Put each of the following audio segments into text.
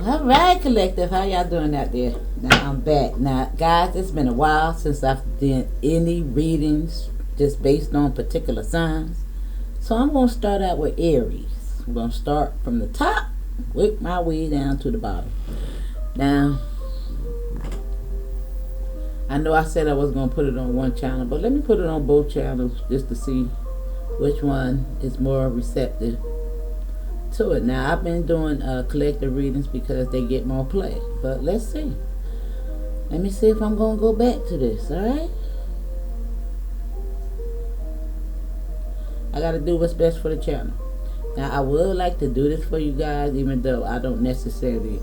All right, collective. How y'all doing out there? Now I'm back. Now, guys, it's been a while since I've done any readings just based on particular signs. So I'm going to start out with Aries. I'm going to start from the top, work my way down to the bottom. Now, I know I said I was going to put it on one channel, but let me put it on both channels just to see which one is more receptive to it. Now, I've been doing collective readings because they get more play, but let's see. Let me see if I'm going to go back to this, alright? I got to do what's best for the channel. Now, I would like to do this for you guys, even though I don't necessarily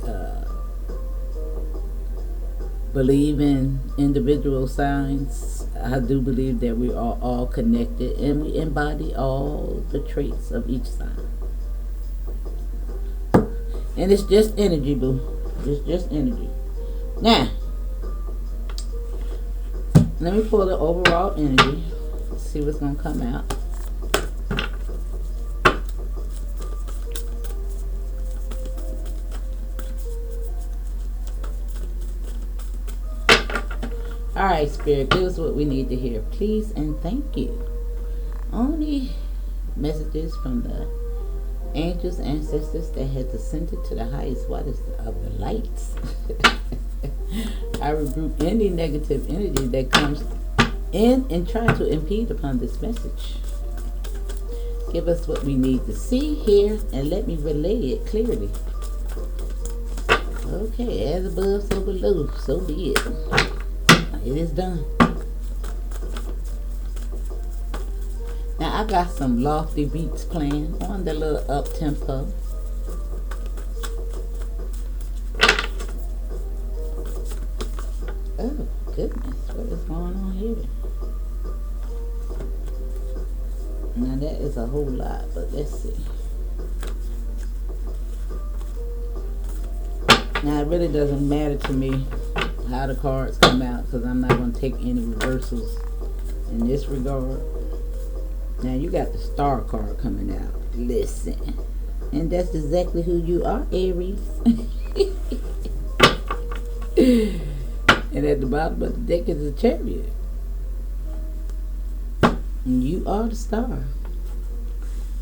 believe in individual signs. I do believe that we are all connected and we embody all the traits of each sign. And it's just energy, boo. It's just energy. Now, let me pull the overall energy. See what's going to come out. Alright, Spirit, give us what we need to hear. Please and thank you. Only messages from the angels, ancestors that has ascended to the highest waters of the lights. I rebuke any negative energy that comes in and try to impede upon this message. Give us what we need to see, hear, and let me relay it clearly. Okay, as above, so below, so be it. It is done. Now I got some lofty beats playing on the little up tempo. Oh goodness, what is going on here? Now that is a whole lot, but let's see. Now it really doesn't matter to me how the cards come out, because I'm not going to take any reversals in this regard. Now you got the star card coming out. Listen, and that's exactly who you are, Aries. And at the bottom of the deck is a chariot, and you are the star.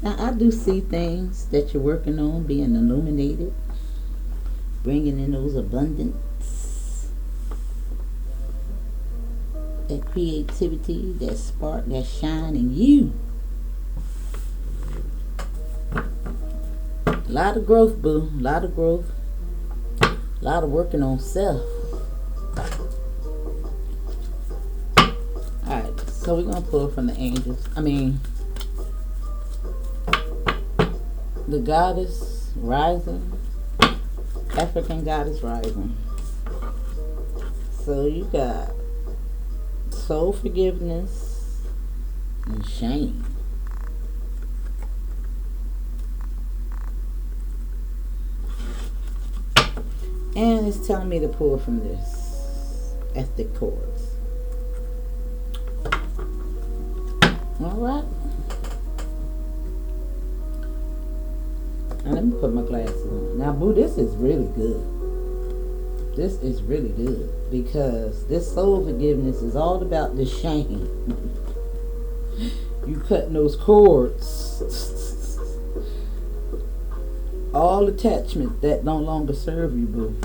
Now I do see things that you're working on being illuminated, bringing in those abundance, that creativity, that spark, that shine in you. A lot of growth, boo. A lot of growth. A lot of working on self. Alright, so we're going to pull from the angels. The goddess rising. African goddess rising. So you got soul forgiveness and shame. And it's telling me to pull from this ethnic chords. Alright. Now let me put my glasses on. Now boo, this is really good. This is really good, because this soul forgiveness is all about the shame. You cutting those cords. All attachments that no longer serve you, boo.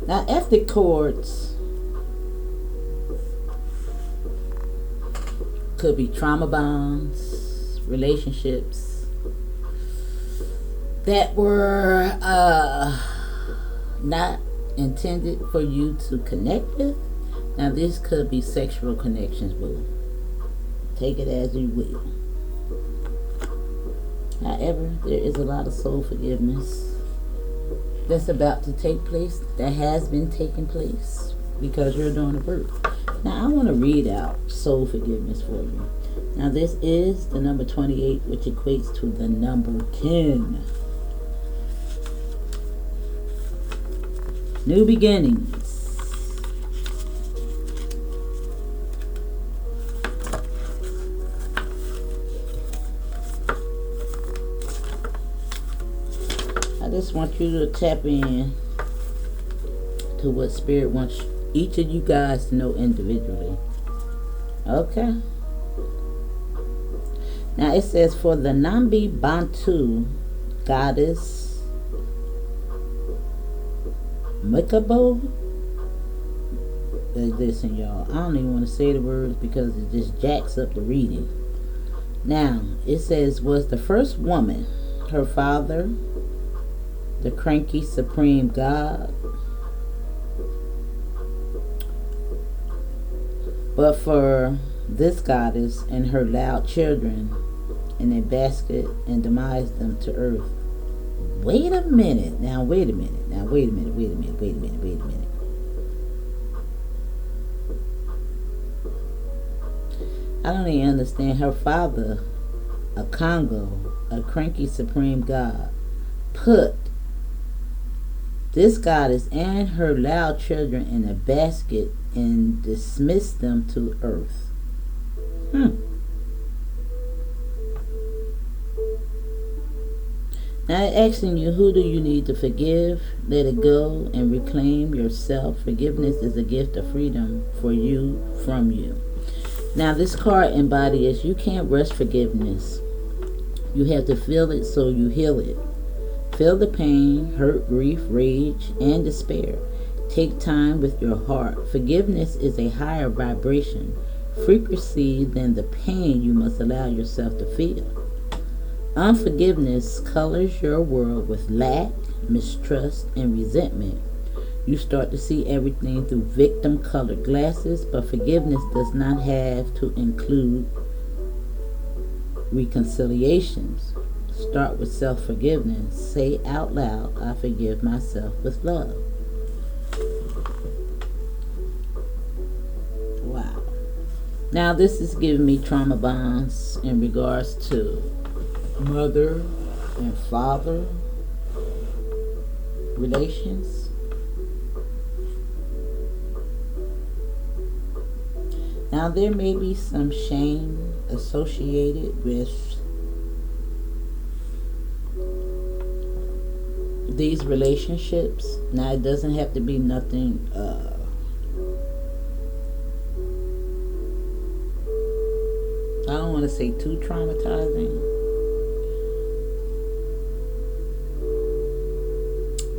Now, ethnic cords could be trauma bonds, relationships that were not intended for you to connect with. Now this could be sexual connections, boo. Take it as you will. However, there is a lot of soul forgiveness that's about to take place, that has been taking place, because you're doing the work. Now I want to read out soul forgiveness for you. Now this is the number 28, which equates to the number 10. New beginnings. I just want you to tap in to what Spirit wants each of you guys to know individually. Okay? Now it says, for the Nambi Bantu goddess Mikabo. Listen, y'all, I don't even want to say the words because it just jacks up the reading. Now, it says, was the first woman, her father, the cranky supreme god. But for this goddess and her loud children in a basket and demised them to earth. Wait a minute. Now, wait a minute. Now, wait a minute. Wait a minute. Wait a minute. Wait a minute. I don't even understand. Her father, a Congo, a cranky supreme god, put this goddess and her loud children in a basket and dismissed them to earth. Now asking you, who do you need to forgive? Let it go and reclaim yourself. Forgiveness is a gift of freedom for you, from you. Now this card embodies, you can't rush forgiveness. You have to feel it so you heal it. Feel the pain, hurt, grief, rage, and despair. Take time with your heart. Forgiveness is a higher vibration, frequency than the pain you must allow yourself to feel. Unforgiveness colors your world with lack, mistrust, and resentment. You start to see everything through victim-colored glasses, but forgiveness does not have to include reconciliations. Start with self-forgiveness. Say out loud, I forgive myself with love. Wow. Now this is giving me trauma bonds in regards to mother and father relations. Now there may be some shame associated with these relationships. Now it doesn't have to be nothing I don't want to say too traumatizing,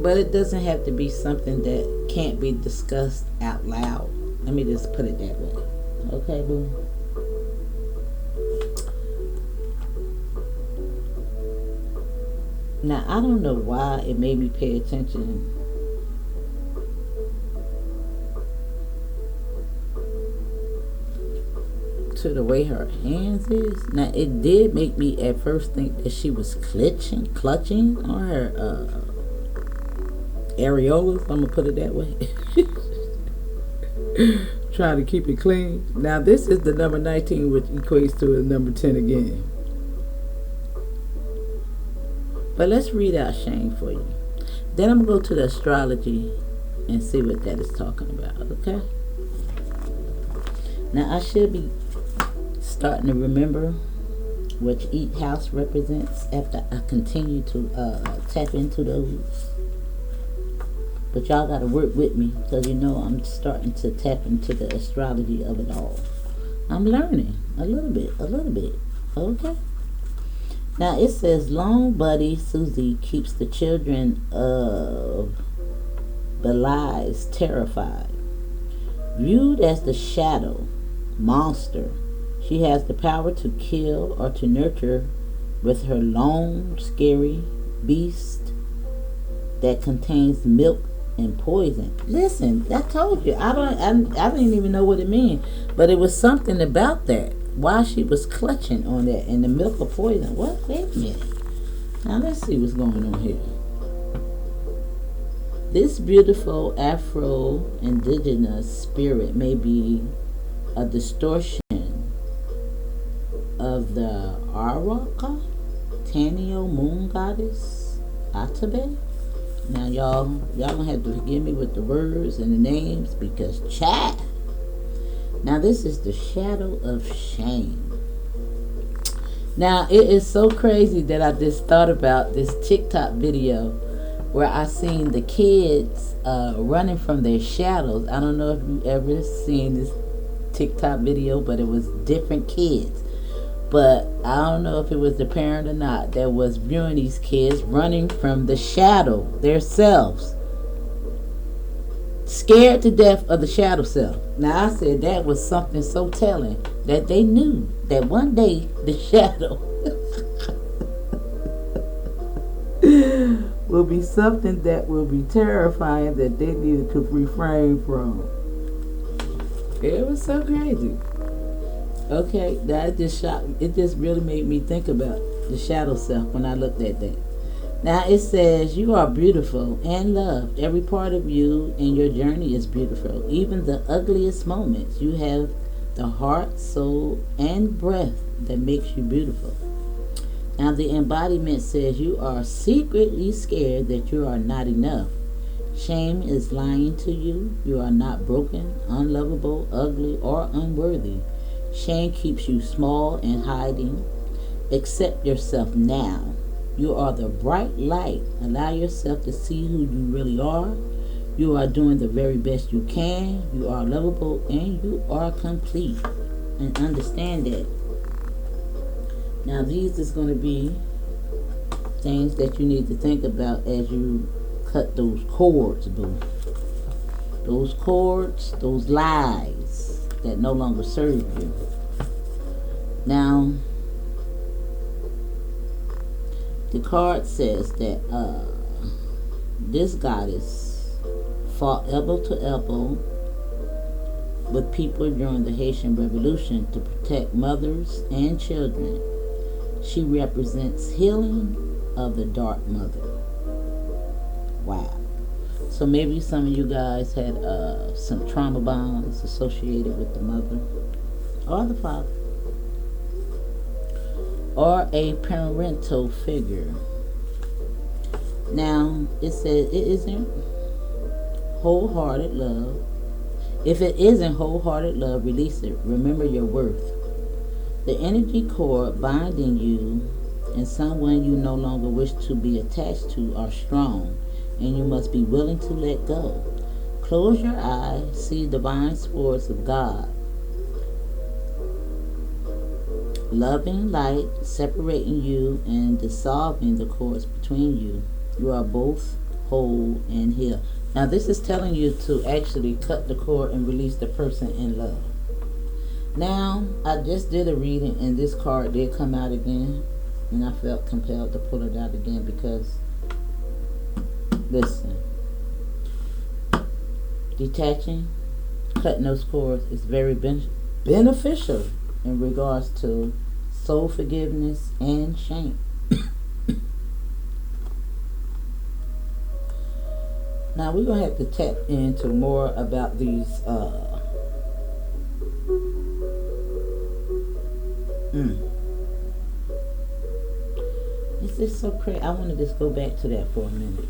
but it doesn't have to be something that can't be discussed out loud. Let me just put it that way. Okay, boo? Now, I don't know why it made me pay attention to the way her hands is. Now, it did make me at first think that she was clutching on her areolas. I'm going to put it that way. Trying to keep it clean. Now, this is the number 19, which equates to the number 10 again. But let's read out shame for you. Then I'm going to go to the astrology and see what that is talking about, okay? Now, I should be starting to remember which each house represents after I continue to tap into those. But y'all got to work with me because you know I'm starting to tap into the astrology of it all. I'm learning a little bit, okay? Now it says, Long Buddy Susie keeps the children of Belize terrified. Viewed as the shadow, monster, she has the power to kill or to nurture with her long, scary beast that contains milk and poison. Listen, I told you, I didn't even know what it meant, but it was something about that. Why she was clutching on that and the milk of poison. What? Wait a minute. Now let's see what's going on here. This beautiful Afro-Indigenous spirit may be a distortion of the Arwaka, Tanio moon goddess, Atabe. Now y'all gonna have to forgive me with the words and the names because chat. Now this is the shadow of shame. Now it is so crazy that I just thought about this TikTok video where I seen the kids running from their shadows. I don't know if you ever seen this TikTok video, but it was different kids. But I don't know if it was the parent or not that was viewing these kids running from the shadow, their selves, scared to death of the shadow self. Now I said that was something so telling that they knew that one day the shadow will be something that will be terrifying that they needed to refrain from. It was so crazy. Okay, that just shocked. It just really made me think about the shadow self when I looked at that. Now it says, you are beautiful and loved. Every part of you and your journey is beautiful. Even the ugliest moments. You have the heart, soul, and breath that makes you beautiful. Now the embodiment says, you are secretly scared that you are not enough. Shame is lying to you. You are not broken, unlovable, ugly, or unworthy. Shame keeps you small and hiding. Accept yourself now. You are the bright light. Allow yourself to see who you really are. You are doing the very best you can. You are lovable and you are complete. And understand that. Now these is going to be things that you need to think about as you cut those cords, boo. Those cords, those lies that no longer serve you. Now, the card says that this goddess fought elbow to elbow with people during the Haitian Revolution to protect mothers and children. She represents healing of the dark mother. Wow. So maybe some of you guys had some trauma bonds associated with the mother or the father, or a parental figure. Now, it says it isn't wholehearted love. If it isn't wholehearted love, release it. Remember your worth. The energy cord binding you and someone you no longer wish to be attached to are strong, and you must be willing to let go. Close your eyes, see divine sports of God. Loving light separating you and dissolving the cords between you. You are both whole and healed. Now this is telling you to actually cut the cord and release the person in love. Now I just did a reading and this card did come out again, and I felt compelled to pull it out again because, listen, detaching, cutting those cords is very beneficial in regards to soul forgiveness and shame. Now we're going to have to tap into more about these It's just so crazy. I want to just go back to that for a minute.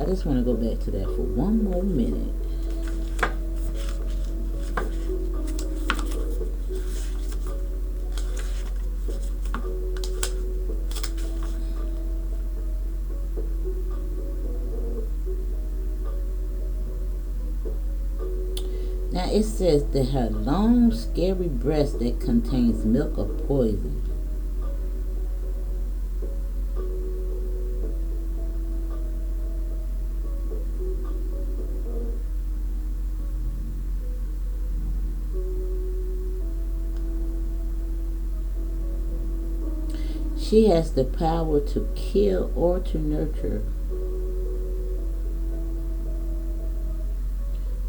I just want to go back to that for one more minute. Now it says that her long, scary breast that contains milk or poison. She has the power to kill or to nurture.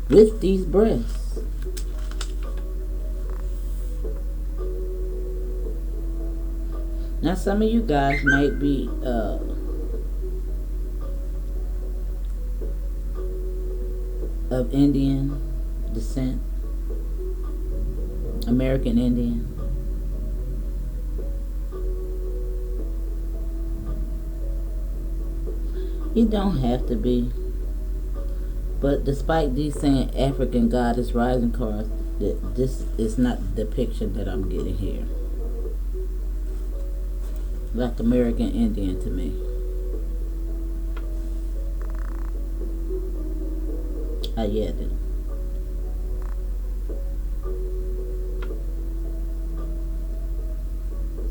With these breasts. Now some of you guys might be of Indian descent, American Indian. You don't have to be. But despite these saying African goddess rising cards, this is not the depiction that I'm getting here. like American Indian to me. Yeah, I do.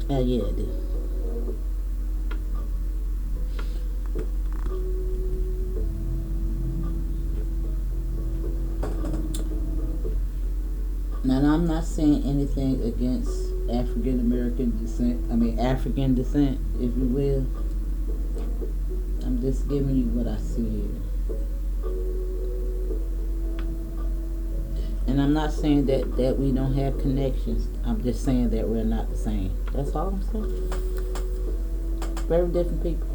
Yeah, I do. Now, I'm not saying anything against African American descent. I mean, African descent, if you will. I'm just giving you what I see here. And I'm not saying that we don't have connections. I'm just saying that we're not the same. That's all I'm saying. Very different people.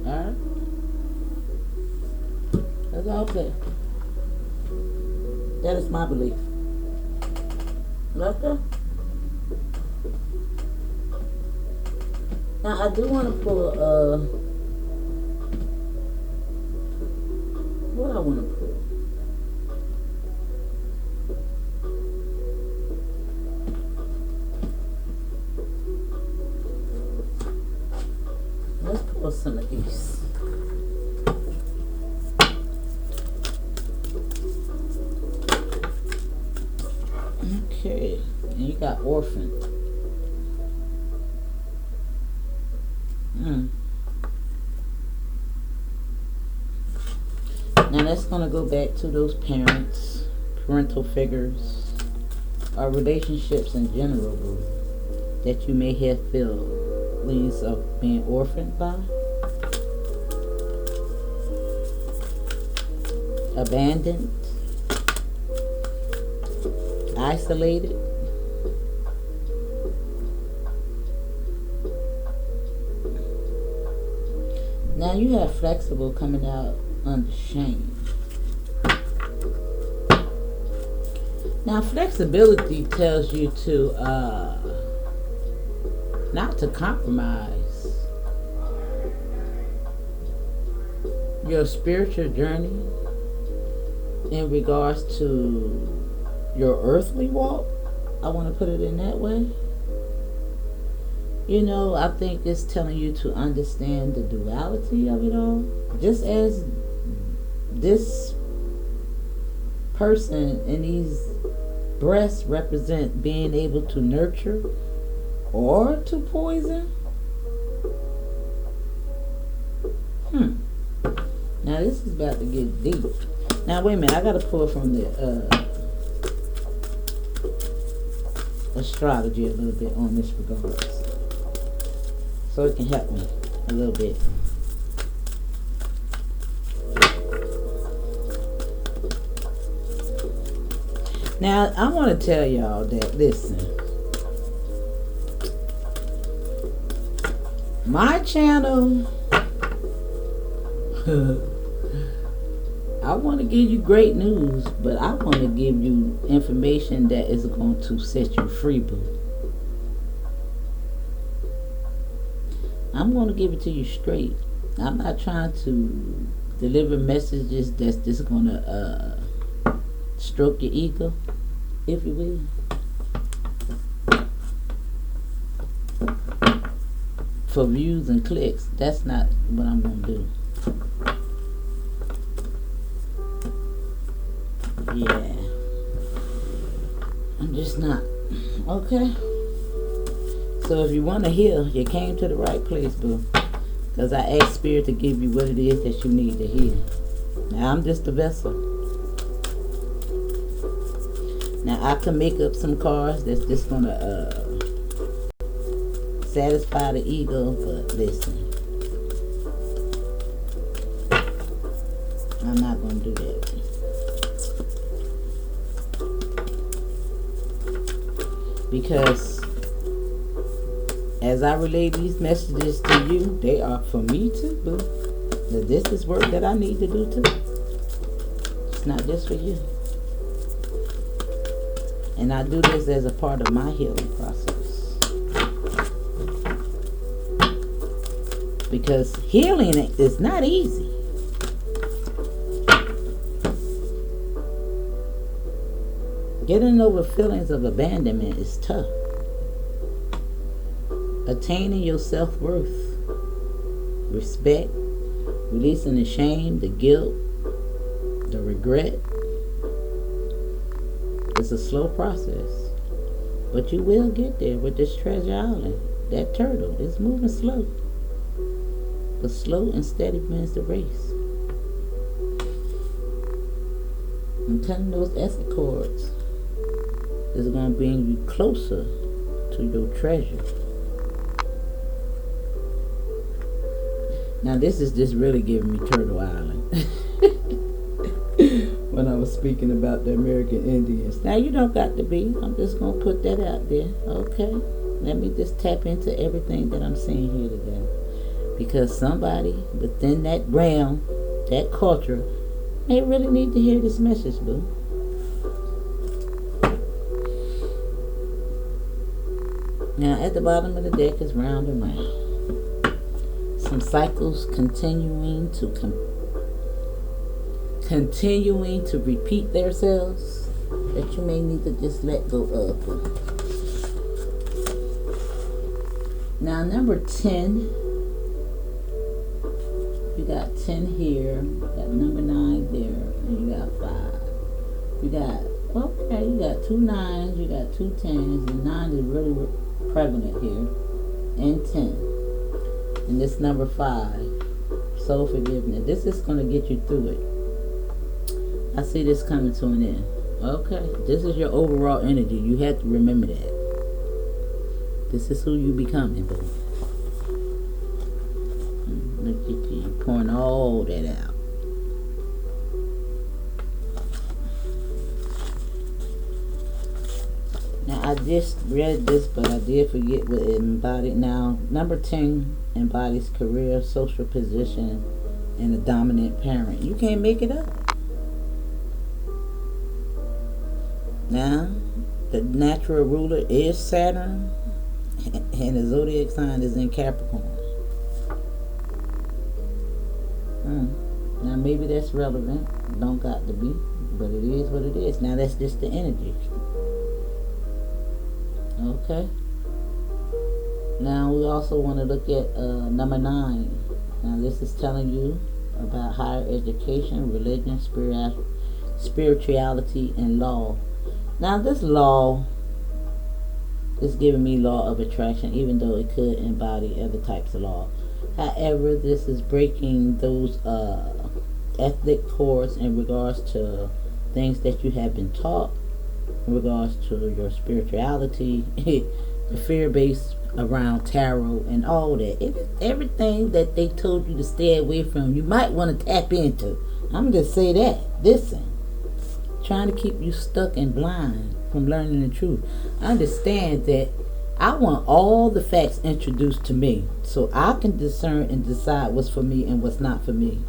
Alright? That's all clear. That is my belief. Okay? Now I do want to pull what I want to pull. Let's pull some of these. Okay, and you got orphan. Now that's going to go back to those parents, parental figures, or relationships in general that you may have feelings of being orphaned by, abandoned, isolated. Now you have flexible coming out under shame. Now flexibility tells you to not to compromise your spiritual journey in regards to your earthly walk. I want to put it in that way. You know, I think it's telling you to understand the duality of it all. Just as this person and these breasts represent being able to nurture or to poison. Now this is about to get deep. Now wait a minute, I gotta pull from the astrology a little bit on this regards, so it can help me a little bit. Now, I want to tell y'all that, listen, my channel, I want to give you great news, but I want to give you information that is going to set you free, boo. I'm going to give it to you straight. I'm not trying to deliver messages that's just going to stroke your ego, if you will. For views and clicks. That's not what I'm going to do. Yeah. I'm just not. Okay? So if you want to heal, you came to the right place, boo. Because I asked Spirit to give you what it is that you need to heal. Now, I'm just a vessel. Now, I can make up some cards that's just going to satisfy the ego, but listen, I'm not going to do that. Because as I relay these messages to you, they are for me too, boo. Now, this is work that I need to do too. It's not just for you. And I do this as a part of my healing process. Because healing is not easy. Getting over feelings of abandonment is tough. Attaining your self-worth, respect, releasing the shame, the guilt, the regret. It's a slow process, but you will get there with this treasure island. That turtle is moving slow, but slow and steady wins the race. And cutting those exit cords is going to bring you closer to your treasure. Now this is just really giving me Turtle Island. When I was speaking about the American Indians. Now you don't got to be. I'm just going to put that out there. Okay. Let me just tap into everything that I'm saying here today. Because somebody within that realm, that culture, may really need to hear this message, boo. Now at the bottom of the deck is round and round. Some cycles continuing to repeat themselves that you may need to just let go of. Now number 10, you got 10 here, you got number 9 there, and you got 5. You got, okay, you got 2 9s, you got 2 10s, and 9 is really prevalent here, and 10. And this number 5, soul forgiveness. This is going to get you through it. I see this coming to an end. Okay, this is your overall energy. You have to remember that. This is who you becoming, boo. Look at you pouring all that out. Now I just read this, but I did forget what it embodied. Now number 10 embodies career, social position, and a dominant parent. You can't make it up. Now, the natural ruler is Saturn, and the zodiac sign is in Capricorn. Now, maybe that's relevant. Don't got to be, but it is what it is. Now, that's just the energy. Okay. Now, we also want to look at number 9. Now, this is telling you about higher education, religion, spirituality, and law. Now this law is giving me law of attraction, even though it could embody other types of law. However, this is breaking those ethnic cords in regards to things that you have been taught, in regards to your spirituality, the fear base around tarot and all that. Everything that they told you to stay away from, you might want to tap into. I'm going to say that. Listen. Trying to keep you stuck and blind from learning the truth. Understand that I want all the facts introduced to me so I can discern and decide what's for me and what's not for me.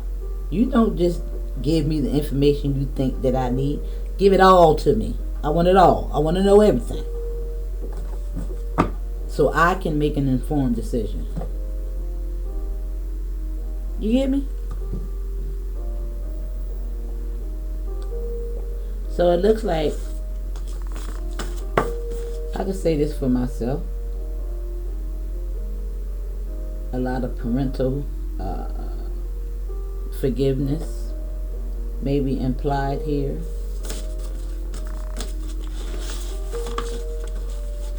You don't just give me the information you think that I need. Give it all to me. I want it all. I want to know everything so I can make an informed decision. You get me? So it looks like I can say this for myself. A lot of parental forgiveness may be implied here.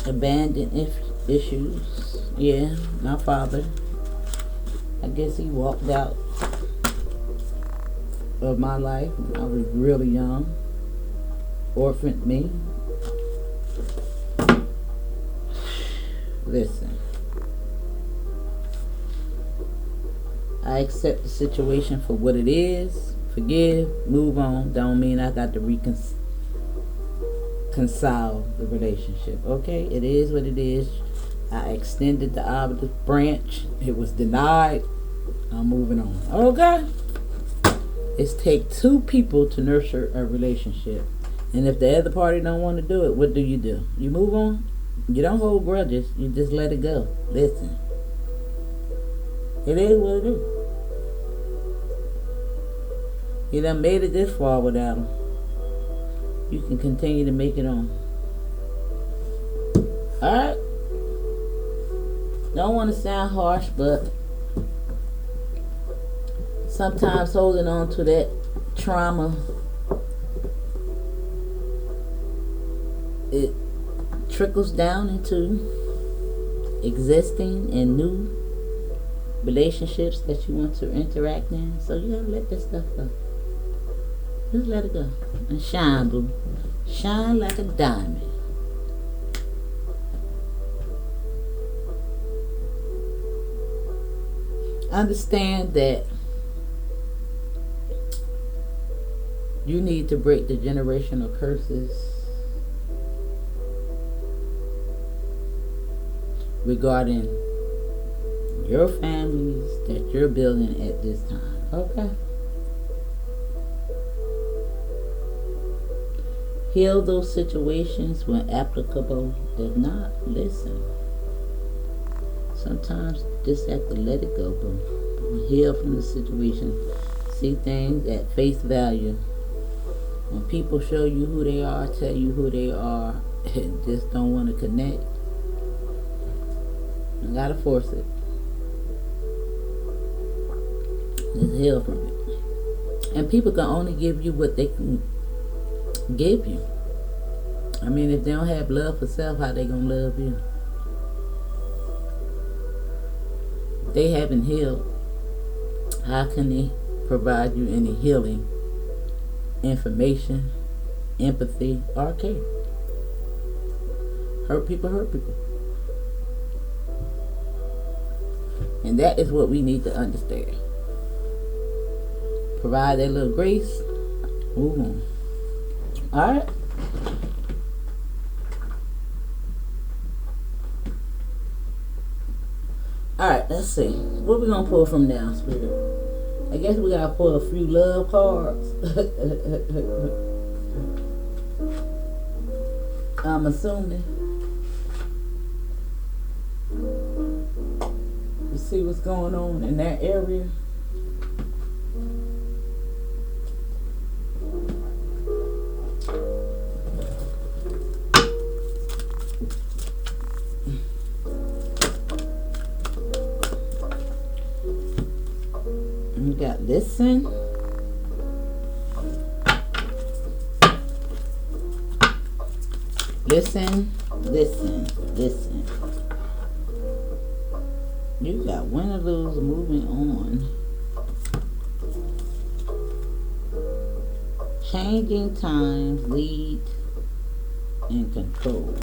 Abandoned issues. Yeah, my father. I guess he walked out of my life when I was really young. Orphaned me. Listen, I accept the situation for what it is. Forgive, move on. Don't mean I got to reconcile the relationship. Okay, it is what it is. I extended the olive branch. It was denied. I'm moving on. Okay, it's take 2 people to nurture a relationship. And if the other party don't want to do it, what do? You move on. You don't hold grudges. You just let it go. Listen. It is what it is. You done made it this far without them. you can continue to make it on. Alright? Don't want to sound harsh, but sometimes holding on to that trauma, it trickles down into existing in new relationships that you want to interact in. So you gotta let this stuff go. Just let it go. And shine, boo. Shine like a diamond. Understand that you need to break the generational curses regarding your families that you're building at this time. Okay? Heal those situations when applicable. If not, listen. Sometimes you just have to let it go, boo. Heal from the situation. See things at face value. When people show you who they are, tell you who they are, and just don't want to connect, you gotta force it. Just heal from it. And people can only give you what they can give you. I mean, if they don't have love for self, how they gonna love you? If they haven't healed, how can they provide you any healing information, empathy, or care? Hurt people hurt people. And that is what we need to understand. Provide that little grace, move on. Alright? Alright, let's see. What we gonna pull from now, Spirit? I guess we gotta pull a few love cards. I'm assuming. You see what's going on in that area? You got listen. Listen, listen, listen. You got win or lose, moving on. Changing times, lead, and control.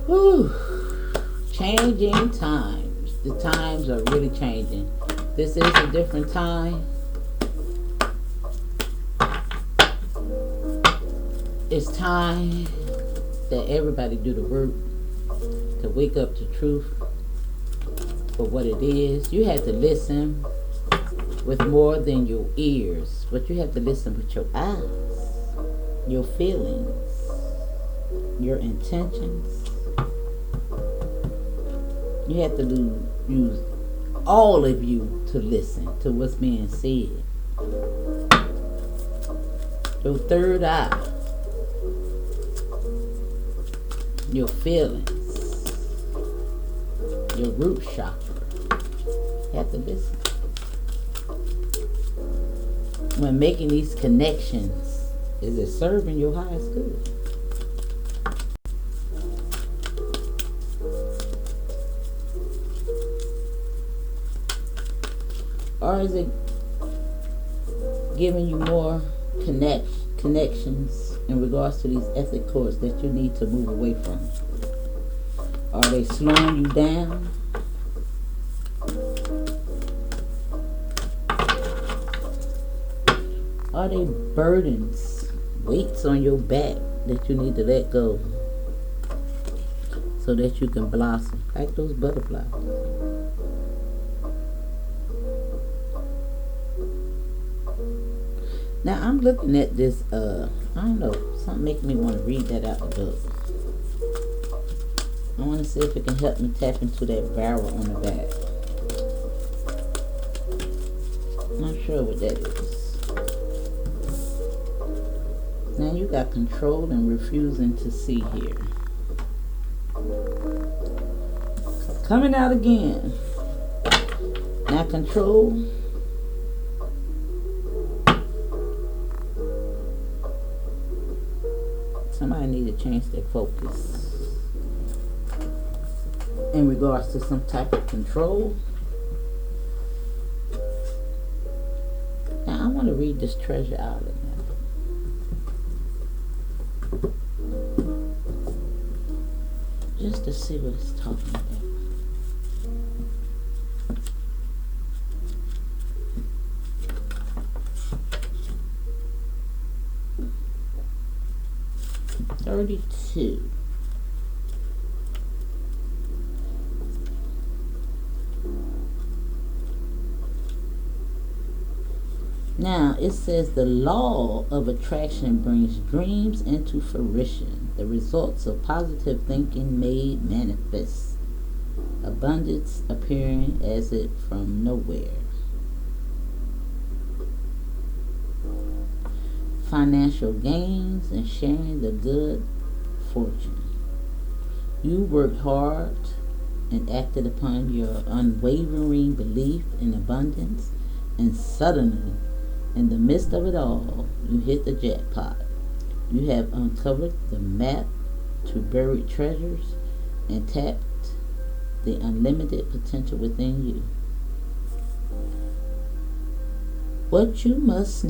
Whew. Changing times. The times are really changing. This is a different time. It's time that everybody do the work to wake up to truth for what it is. You have to listen with more than your ears, but you have to listen with your eyes, your feelings, your intentions. You have to use all of you to listen to what's being said. Your third eye, your feelings, your root chakra. You have to listen. When making these connections, is it serving your highest good? Or is it giving you more connections in regards to these ethic codes that you need to move away from? Are they slowing you down? Are they burdens, weights on your back that you need to let go so that you can blossom like those butterflies? Now I'm looking at this, I don't know, something making me want to read that out the book. I want to see if it can help me tap into that barrel on the back. Not sure what that is. got control and refusing to see here. Coming out again. Now control. Somebody need to change their focus in regards to some type of control. Now I want to read this treasure out of now, just to see what it's talking about. Now it says the law of attraction brings dreams into fruition, the results of positive thinking made manifest, abundance appearing as it from nowhere. Financial gains and sharing the good fortune. You worked hard and acted upon your unwavering belief in abundance, and suddenly, in the midst of it all, you hit the jackpot. You have uncovered the map to buried treasures and tapped the unlimited potential within you. What you must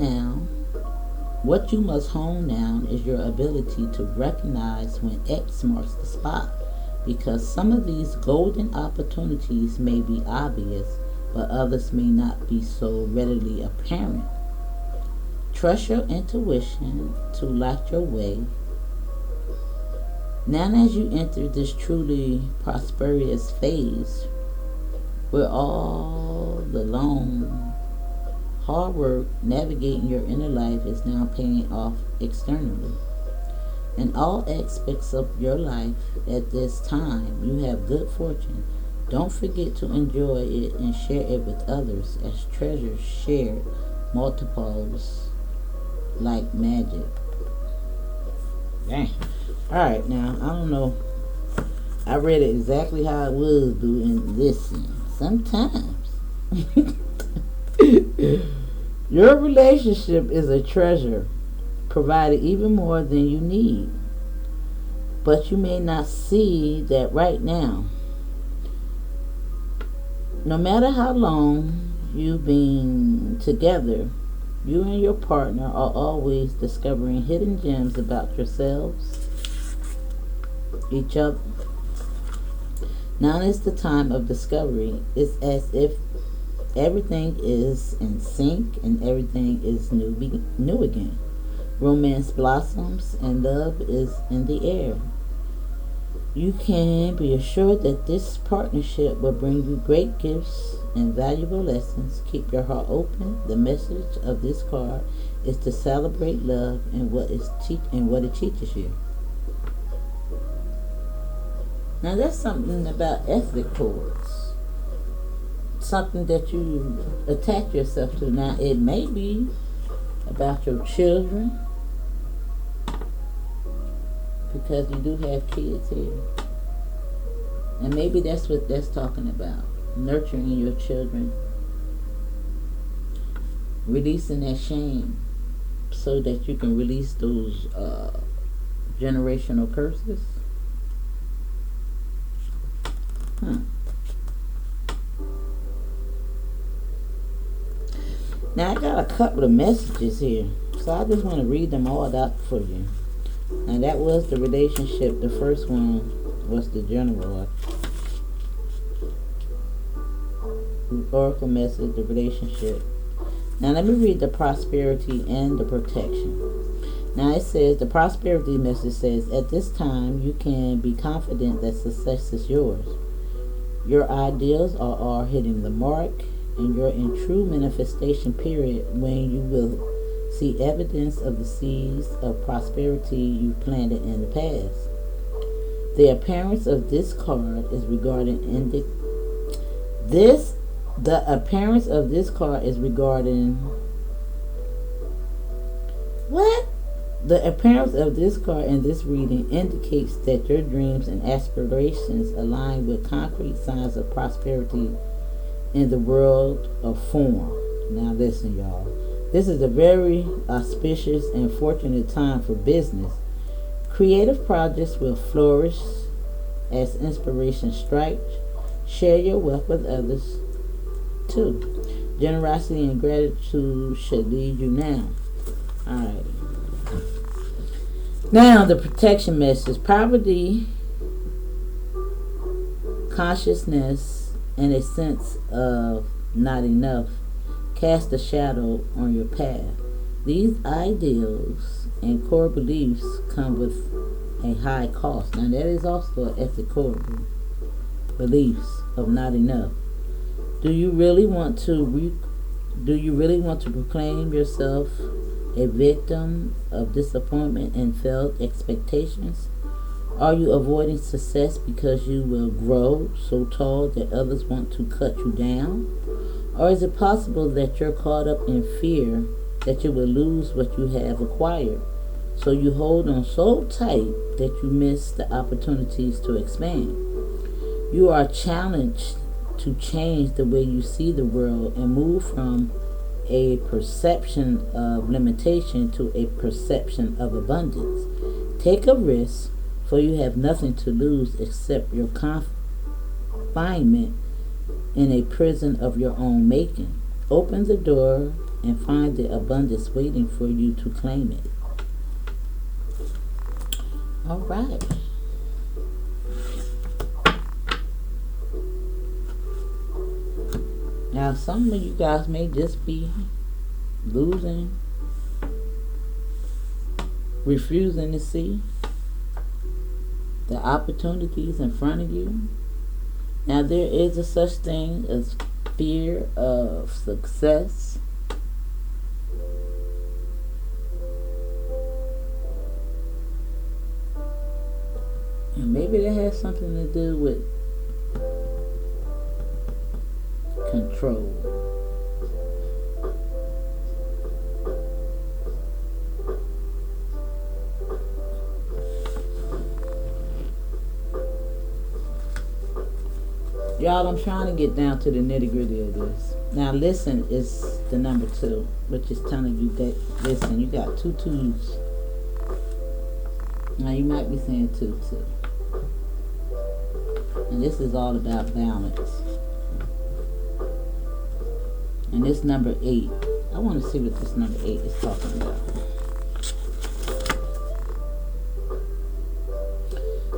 hone now is your ability to recognize when X marks the spot, because some of these golden opportunities may be obvious, but others may not be so readily apparent. Trust your intuition to light your way. Now as you enter this truly prosperous phase, where all the long hard work navigating your inner life is now paying off externally. In all aspects of your life at this time, you have good fortune. Don't forget to enjoy it and share it with others, as treasures shared multiples like magic. Dang. Alright, now, I don't know. I read it exactly how it was doing this. Sometimes. Your relationship is a treasure, provided even more than you need. But you may not see that right now. No matter how long you've been together, you and your partner are always discovering hidden gems about yourselves, each other. Now is the time of discovery. It's as if everything is in sync and everything is new again. Romance blossoms and love is in the air. You can be assured that this partnership will bring you great gifts and valuable lessons. Keep your heart open. The message of this card is to celebrate love and what it teaches you. Now that's something about ethnic chords. Something that you attach yourself to. Now it may be about your children, because you do have kids here. And maybe that's what that's talking about. Nurturing your children. Releasing that shame so that you can release those generational curses. Now I got a couple of messages here, so I just want to read them all out for you. Now that was the relationship. The first one was the general oracle message, the relationship. Now let me read the prosperity and the protection. Now it says, the prosperity message says, at this time you can be confident that success is yours. Your ideals are hitting the mark, and you're in true manifestation period when you will see evidence of the seeds of prosperity you planted in the past. The appearance of this card is regarding what? The appearance of this card in this reading indicates that your dreams and aspirations align with concrete signs of prosperity in the world of form. Now, listen, y'all. This is a very auspicious and fortunate time for business. Creative projects will flourish as inspiration strikes. Share your wealth with others too. Generosity and gratitude should lead you now. Alright. Now the protection message. Poverty, consciousness, and a sense of not enough cast a shadow on your path. These ideals and core beliefs come with a high cost. Now that is also at the core beliefs of not enough. Do you really want to proclaim yourself a victim of disappointment and failed expectations? Are you avoiding success because you will grow so tall that others want to cut you down? Or is it possible that you're caught up in fear that you will lose what you have acquired? So you hold on so tight that you miss the opportunities to expand. You are challenged to change the way you see the world and move from a perception of limitation to a perception of abundance. Take a risk, for you have nothing to lose except your confinement in a prison of your own making. Open the door and find the abundance waiting for you to claim it. All right. Now, some of you guys may just be losing, refusing to see the opportunities in front of you. Now, there is a such thing as fear of success. And maybe that has something to do with control. Y'all, I'm trying to get down to the nitty gritty of this. Now, listen is the number 2, which is telling you that, listen, you got 2 twos. Now, you might be saying 2, 2. And this is all about balance. And this number 8, I want to see what this number 8 is talking about.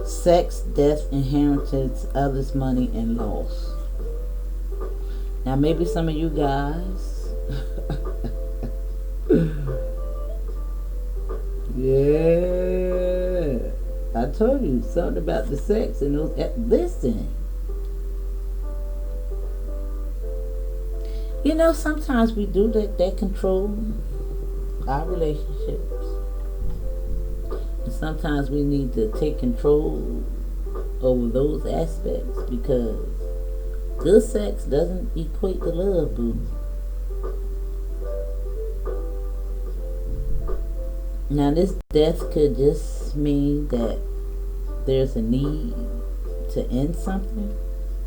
Sex, death, inheritance, others' money, and loss. Now, maybe some of you guys, yeah, I told you something about the sex and those. Listen, you know, sometimes we do let that control our relationships. And sometimes we need to take control over those aspects, because good sex doesn't equate to love, boo. Now, this death could just mean that there's a need to end something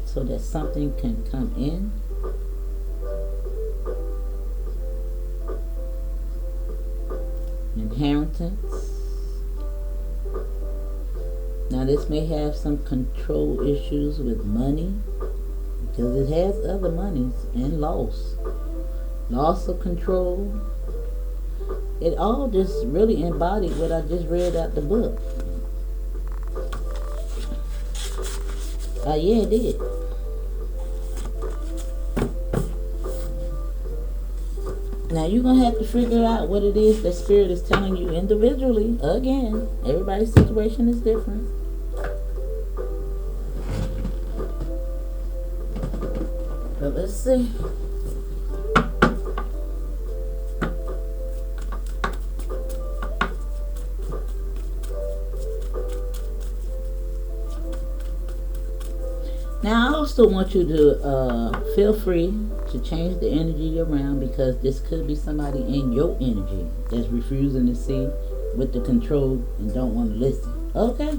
so that something can come in. Inheritance. Now, this may have some control issues with money, because it has other monies, and loss. Loss of control. It all just really embodied what I just read out the book. Yeah, it did. Now, you're going to have to figure out what it is that Spirit is telling you individually. Again, everybody's situation is different. But let's see. Now, I also want you to feel free to change the energy around, because this could be somebody in your energy that's refusing to see with the control and don't want to listen. Okay.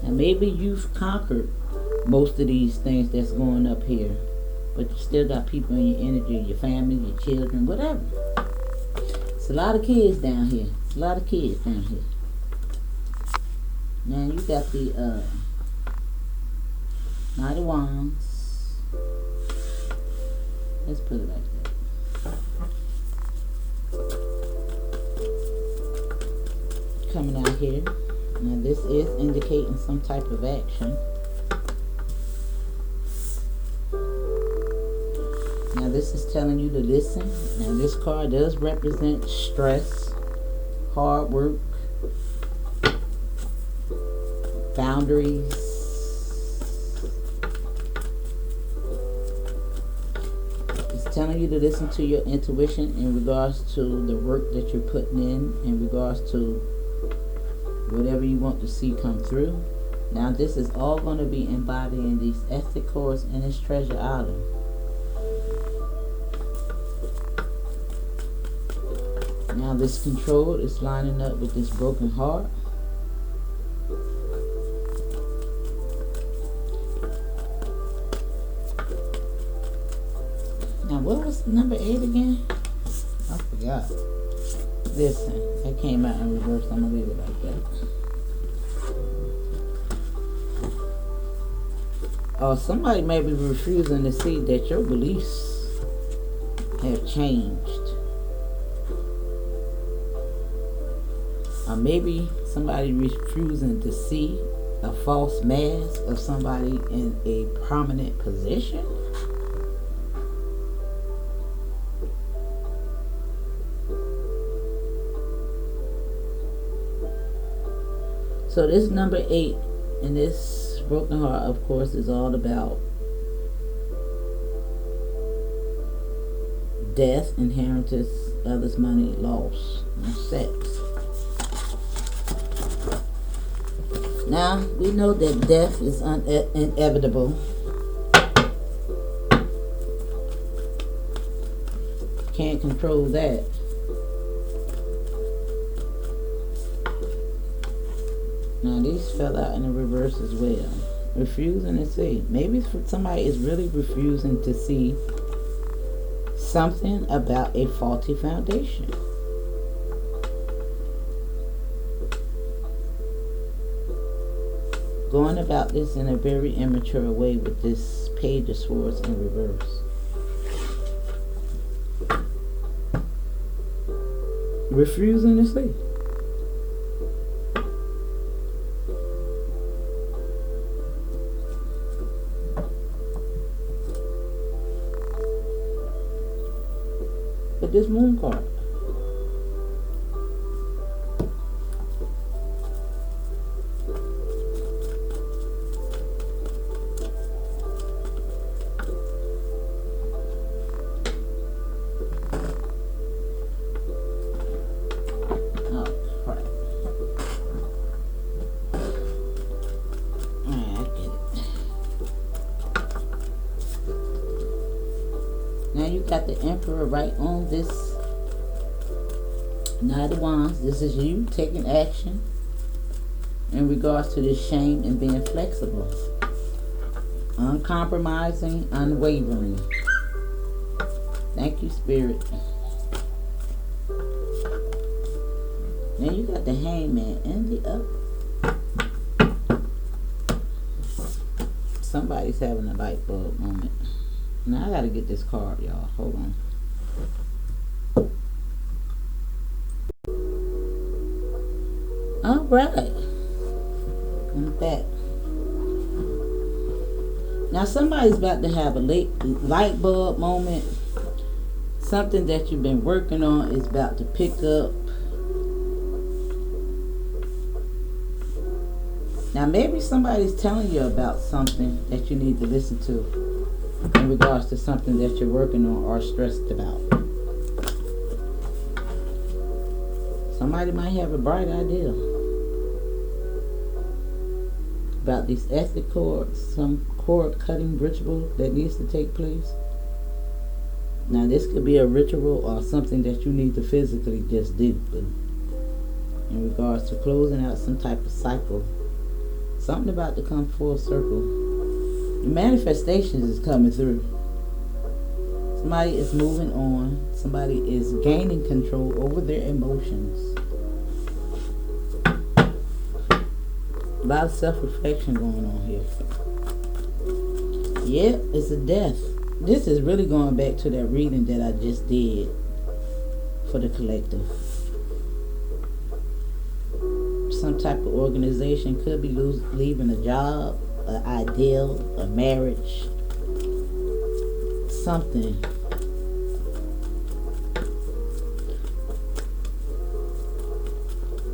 And maybe you've conquered most of these things that's going up here, but you still got people in your energy, your family, your children, whatever. It's a lot of kids down here. It's a lot of kids down here. Now you got the Knight of Wands. Let's put it like that. Coming out here. Now this is indicating some type of action. Now this is telling you to listen. Now this card does represent stress, hard work, boundaries. It's telling you to listen to your intuition in regards to the work that you're putting in regards to whatever you want to see come through. Now this is all going to be embodied in these ethic cords and this treasure island. Now this control is lining up with this broken heart. Now what was number 8 again? I forgot. Listen, that came out in reverse. I'm gonna leave it like that. Oh, somebody may be refusing to see that your beliefs have changed. Or maybe somebody refusing to see a false mask of somebody in a prominent position. So this number 8 in this broken heart, of course, is all about death, inheritance, others' money, loss, and sex. Now, we know that death is inevitable. Can't control that. Now, these fell out in the reverse as well. Refusing to see. Maybe somebody is really refusing to see something about a faulty foundation. Going about this in a very immature way with this Page of Swords in reverse. Refusing to see. But this Moon card. Now you got the Emperor right on this Knight of Wands. This is you taking action in regards to this shame and being flexible. Uncompromising, unwavering. Thank you, Spirit. Now you got the Hangman and the Up. Somebody's having a light bulb moment. Now I gotta get this card, y'all. Hold on. All right. I'm back. Now somebody's about to have a light bulb moment. Something that you've been working on is about to pick up. Now maybe somebody's telling you about something that you need to listen to in regards to something that you're working on or stressed about. Somebody might have a bright idea about these ethic cords, some cord cutting ritual that needs to take place. Now this could be a ritual or something that you need to physically just do. in regards to closing out some type of cycle. Something about to come full circle. The manifestations is coming through. Somebody is moving on. Somebody is gaining control over their emotions. A lot of self-reflection going on here. Yep, it's a death. This is really going back to that reading that I just did for the collective. Some type of organization could be leaving a job, an ideal, a marriage, something.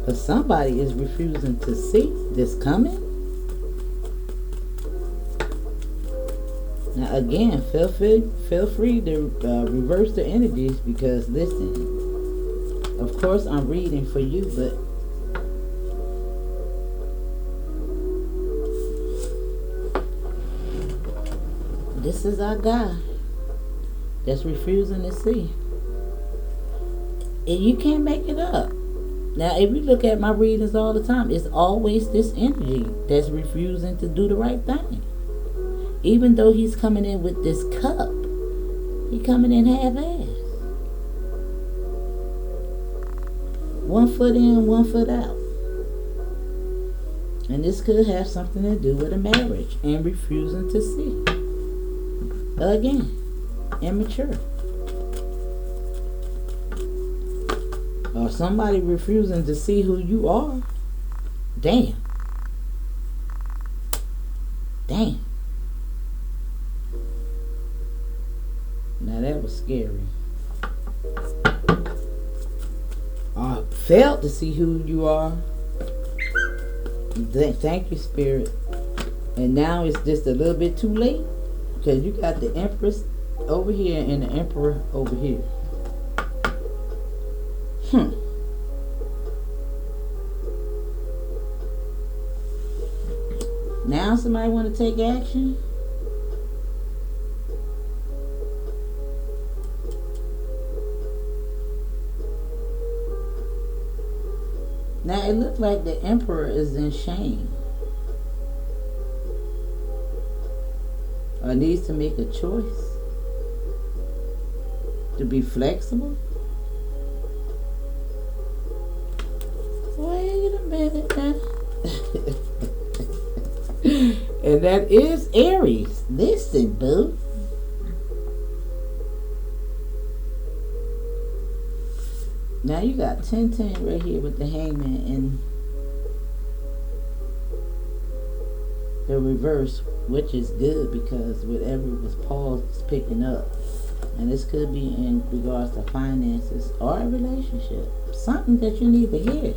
But somebody is refusing to see this coming. Now again, feel free to reverse the energies, because listen, of course I'm reading for you, but this is our guy that's refusing to see. And you can't make it up. Now, if you look at my readings all the time, it's always this energy that's refusing to do the right thing. Even though he's coming in with this cup, he's coming in half-assed. 1 foot in, 1 foot out. And this could have something to do with a marriage and refusing to see. Again, immature. Or somebody refusing to see who you are. Damn. Damn. Now that was scary. I failed to see who you are. Thank you, Spirit. And now it's just a little bit too late, because you got the Empress over here and the Emperor over here. Now somebody want to take action? Now it looks like the Emperor is in shame, or needs to make a choice to be flexible. Wait a minute now. And that is Aries. Listen, boo. Now you got 10-10 right here with the Hangman in the reverse, which is good, because whatever was Paul is picking up. And this could be in regards to finances or a relationship. Something that you need to hear.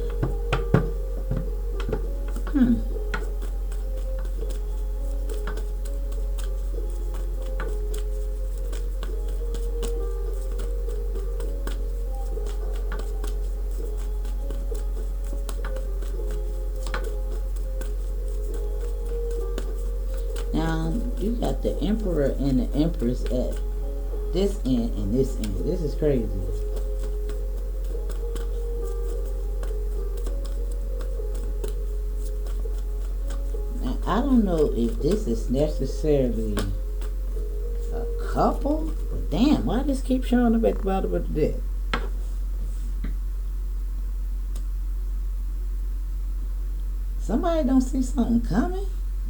Now, you got the Emperor and the Empress at this end and this end. This is crazy. Now, I don't know if this is necessarily a couple, but damn, why this keep showing up at the bottom of the deck? Somebody don't see something coming?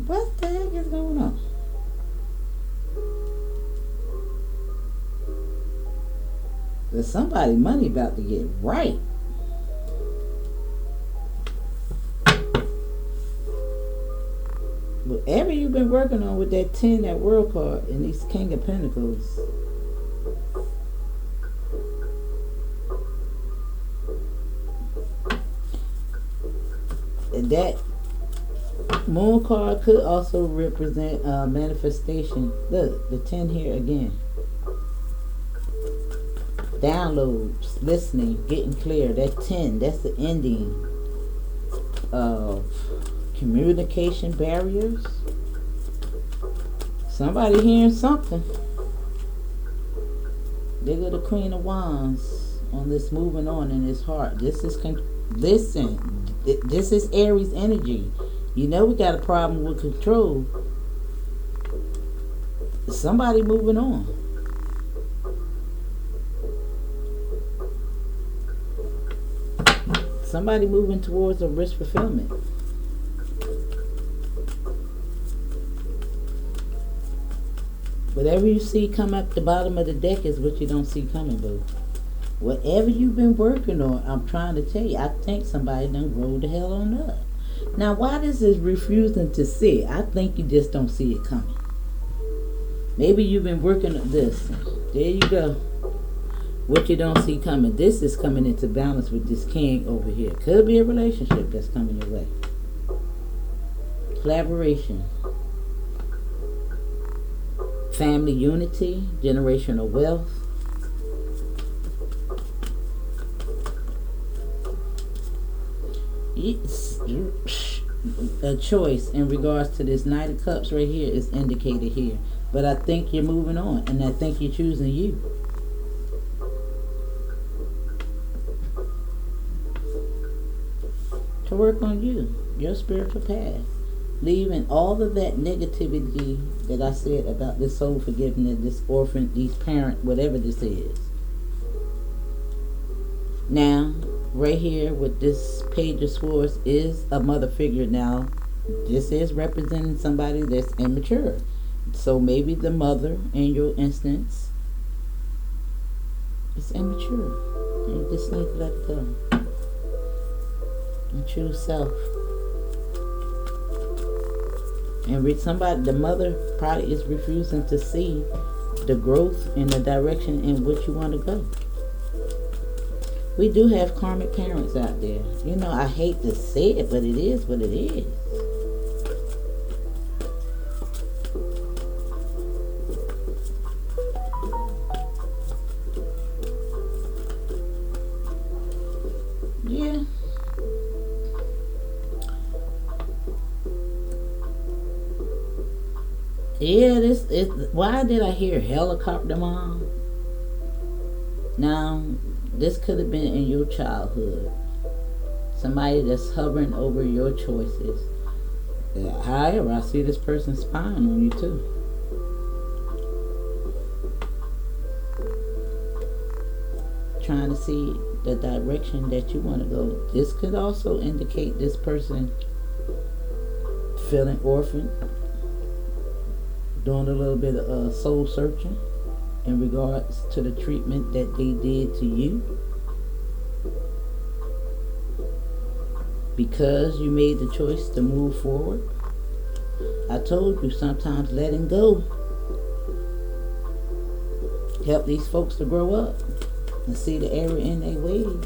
What the heck is going on? There's somebody money about to get right. Whatever you've been working on with that 10, that World card, and these King of Pentacles, and that Moon card could also represent manifestation. Look, the 10 here again. Downloads, listening, getting clear. That 10, that's the ending of communication barriers. Somebody hearing something. There go the Queen of Wands on this moving on in his heart. Listen. This is Aries energy. You know we got a problem with control. Somebody moving on. Somebody moving towards a risk fulfillment. Whatever you see come up the bottom of the deck is what you don't see coming, boo. Whatever you've been working on, I'm trying to tell you, I think somebody done rolled the hell on up. Now, why this is refusing to see it, I think you just don't see it coming. Maybe you've been working on this. There you go. What you don't see coming. This is coming into balance with this king over here. Could be a relationship that's coming your way. Collaboration. Family unity. Generational wealth. A choice in regards to this Knight of Cups right here is indicated here. But I think you're moving on, and I think you're choosing you. To work on you, your spiritual path. Leaving all of that negativity that I said about this soul forgiveness, this orphan, these parent, whatever this is. Now, right here with this Page of Swords is a mother figure. Now, this is representing somebody that's immature. So maybe the mother, in your instance, is immature. You just need to let it go. And choose self. And somebody, the mother probably is refusing to see the growth in the direction in which you want to go. We do have karmic parents out there. You know, I hate to say it, but it is what it is. Yeah. Yeah, why did I hear helicopter mom? Now, this could have been in your childhood. Somebody that's hovering over your choices. However, I see this person spying on you too. Trying to see the direction that you want to go. This could also indicate this person feeling orphaned. Doing a little bit of soul searching in regards to the treatment that they did to you. Because you made the choice to move forward. I told you sometimes letting go help these folks to grow up and see the error in their ways.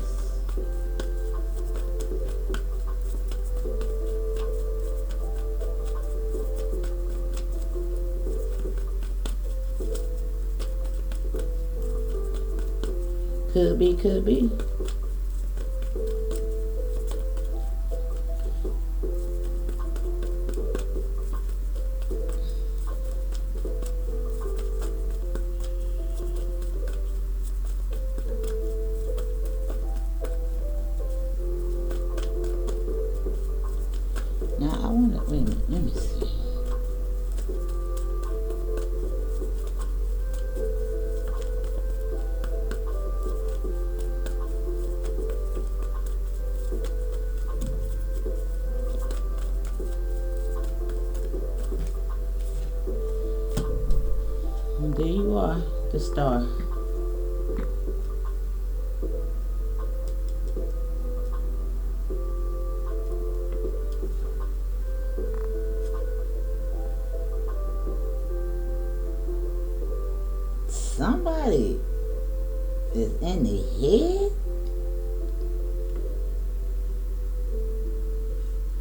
Could be, could be. Now I want to, wait a minute, let me see. And there you are, the star. Somebody is in the head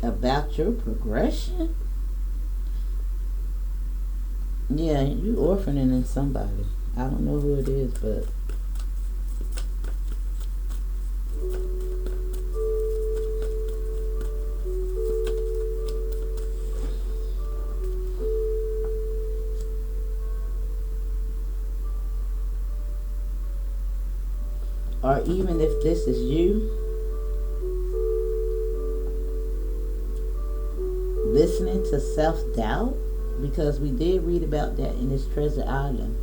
about your progression. Yeah, you orphaning in somebody. I don't know who it is, but even if this is you listening to self-doubt, because we did read about that in this treasure island,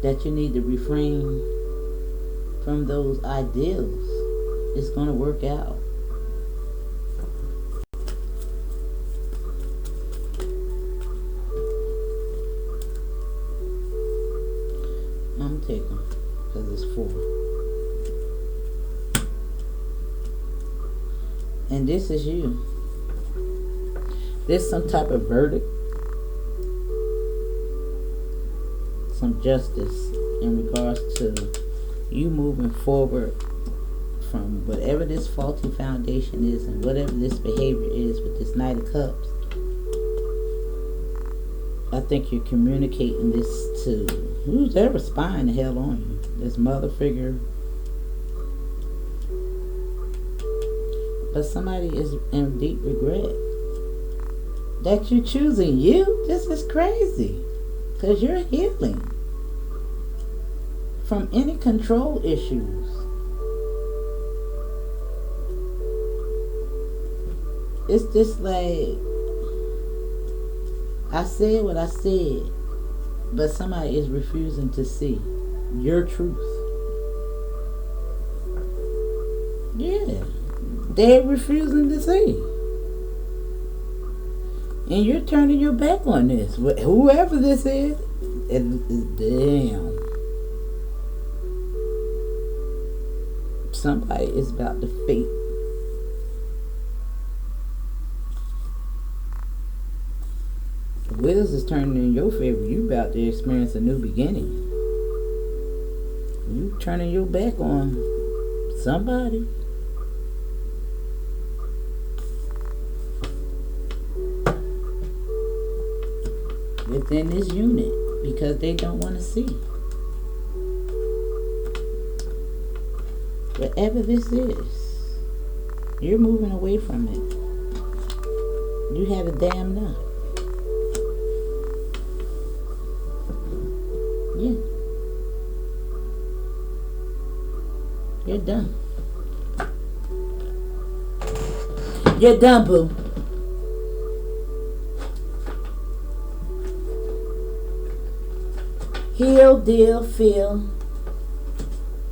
that you need to refrain from those ideals, it's going to work out. I'm taking because it's 4. And this is you. There's some type of verdict, some justice in regards to you moving forward from whatever this faulty foundation is and whatever this behavior is with this Knight of Cups. I think you're communicating this to who's ever spying the hell on you. This mother figure. But somebody is in deep regret that you're choosing you. This is crazy. Because you're healing from any control issues. It's just like, I said what I said, but somebody is refusing to see your truth. Yeah, they're refusing to see. And you're turning your back on this. Whoever this is, damn. Somebody is about to fate. The wheels is turning in your favor. You about to experience a new beginning. You turning your back on somebody. Within this unit, because they don't want to see. Whatever this is, you're moving away from it. You had a damn enough. Yeah. You're done. You're done, boo. Heal, deal, feel,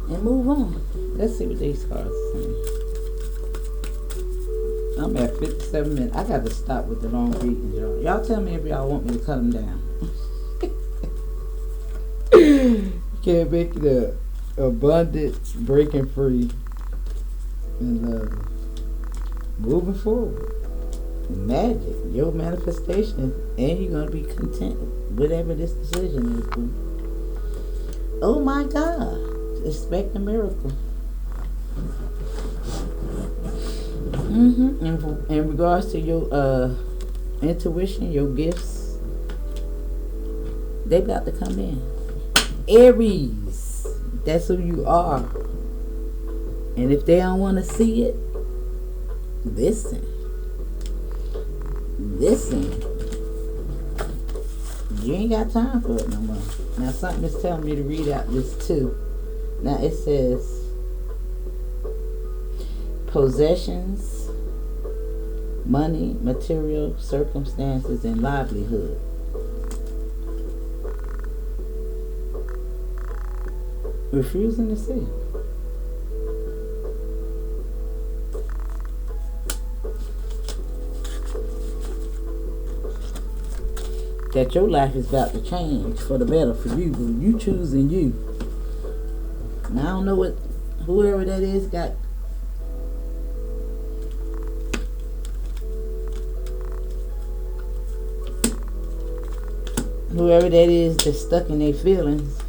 and move on. Let's see what these cards are saying. I'm at 57 minutes. I got to stop with the long readings, y'all. Y'all tell me if y'all want me to cut them down. You can't make it abundance, breaking free, and moving forward. Magic, your manifestation, and you're going to be content whatever this decision is, boo. Oh my God. Expect a miracle. In regards to your intuition, your gifts, they about to come in. Aries, that's who you are. And if they don't want to see it, listen. You ain't got time for it no more. Now something is telling me to read out this too. Now it says possessions, money, material, circumstances, and livelihood. Refusing to see. That your life is about to change for the better for you. You choosing you. Now I don't know what whoever that is got. Whoever that is that's stuck in their feelings.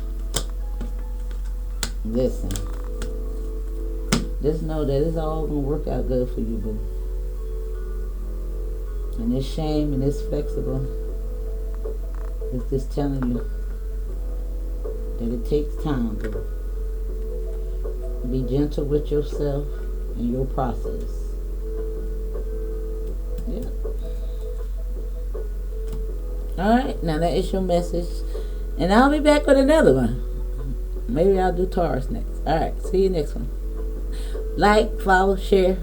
Listen. Just know that it's all gonna work out good for you, boo. And this shame and this flexible. It's just telling you that it takes time, boo. Be gentle with yourself and your process. Yeah. Alright, now that is your message. And I'll be back with another one. Maybe I'll do Taurus next. All right. See you next one. Like, follow, share,